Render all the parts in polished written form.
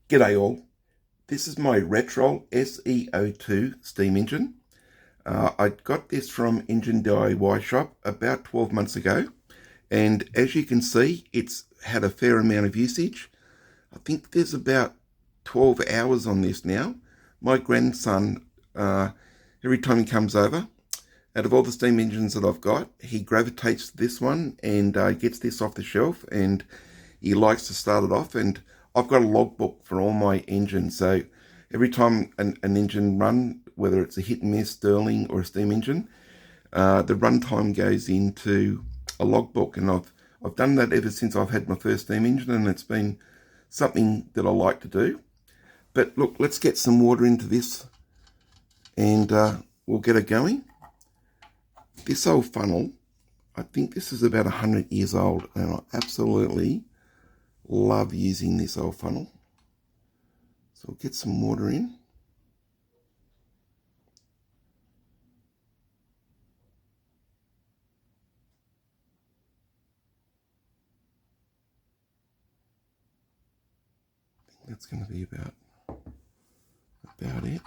G'day all, this is my Retrol SE-02 steam engine. I got this from EngineDIYShop about 12 months ago, and as you can see, it's had a fair amount of usage. I think there's about 12 hours on this now. My grandson, every time he comes over, out of all the steam engines that I've got, he gravitates to this one and gets this off the shelf, and he likes to start it off. And I've got a logbook for all my engines, so every time an engine run, whether it's a hit and miss, Stirling or a steam engine, the runtime goes into a logbook, and I've done that ever since I've had my first steam engine, and it's been something that I like to do. But look, let's get some water into this, and we'll get it going. This old funnel, I think this is about 100 years old, and I absolutely love using this old funnel. So we'll get some water in. I think that's going to be about it.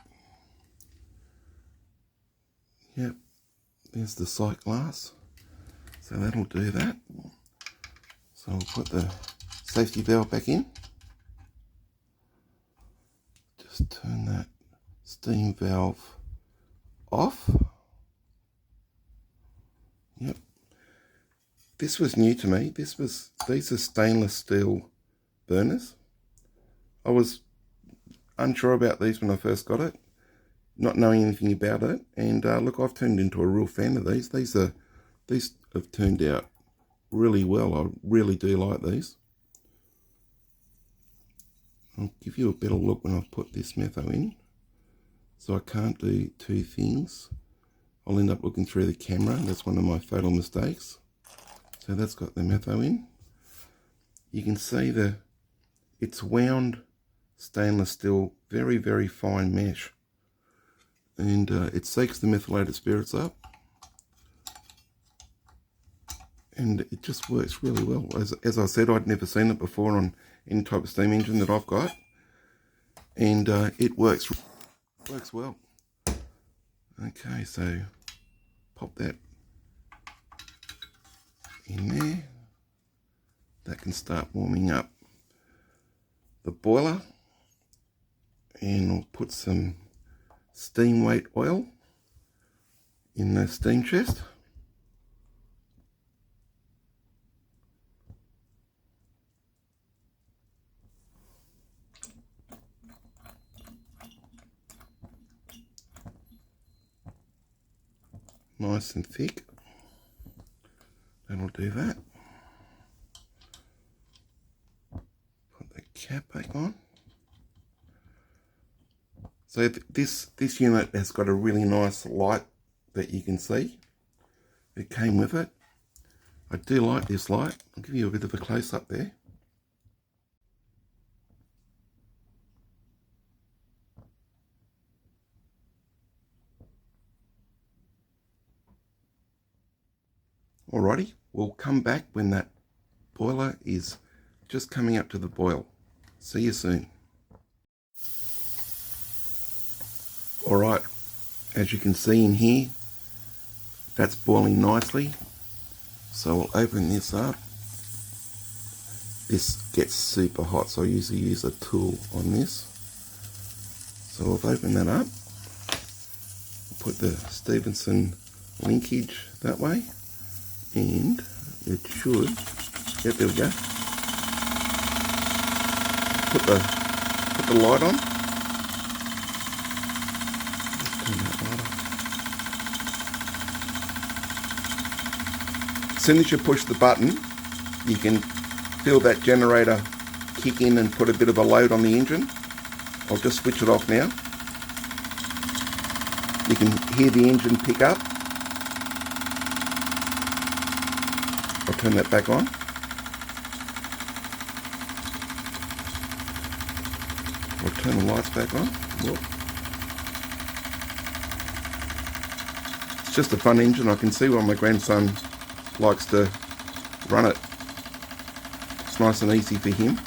Yep, there's the sight glass, so that'll do that. So we'll put the safety valve back in. Just turn that steam valve off. Yep. This was new to me. These are stainless steel burners. I was unsure about these when I first got it, not knowing anything about it. And look, I've turned into a real fan of these. These have turned out really well. I really do like these. I'll give you a better look when I've put this metho in. So I can't do two things. I'll end up looking through the camera. That's one of my fatal mistakes. So that's got the metho in. You can see it's wound stainless steel, very, very fine mesh. And it soaks the methylated spirits up. And it just works really well. As I said, I'd never seen it before on any type of steam engine that I've got, and it works well. Okay, so pop that in there. That can start warming up the boiler, and I'll put some steam weight oil in the steam chest. Nice and thick. That'll do that. Put the cap back on. So this unit has got a really nice light that you can see. It came with it. I do like this light. I'll give you a bit of a close-up there. Alrighty, we'll come back when that boiler is just coming up to the boil. See you soon. Alright, as you can see in here, that's boiling nicely. So we'll open this up. This gets super hot, so I usually use a tool on this. So we'll open that up. We'll put the Stevenson linkage that way. And it should, yep, there we go. Put the light on. Let's turn that light off. As soon as you push the button, you can feel that generator kick in and put a bit of a load on the engine. I'll just switch it off now. You can hear the engine pick up. I'll turn that back on. I'll turn the lights back on. Whoop. It's just a fun engine. I can see why my grandson likes to run it. It's nice and easy for him.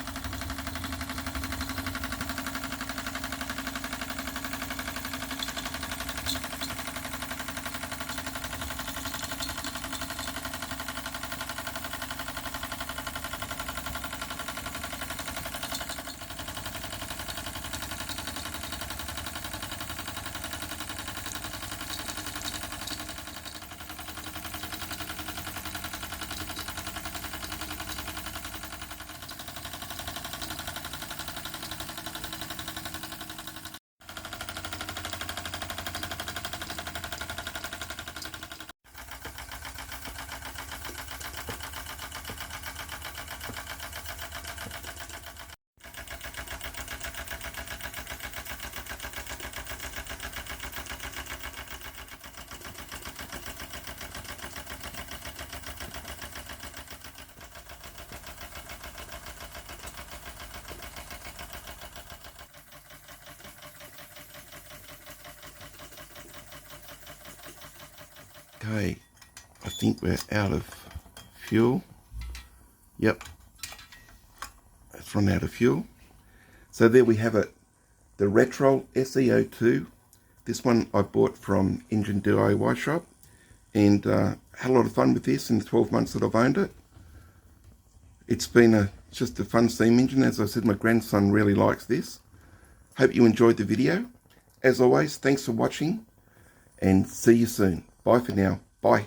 Okay, I think we're out of fuel. Yep, it's run out of fuel. So there we have it, the Retrol SE-02. This one I bought from EngineDIYShop, and had a lot of fun with this in the 12 months that I've owned it. It's been just a fun steam engine. As I said, my grandson really likes this. Hope you enjoyed the video. As always, thanks for watching, and see you soon. Bye for now. Bye.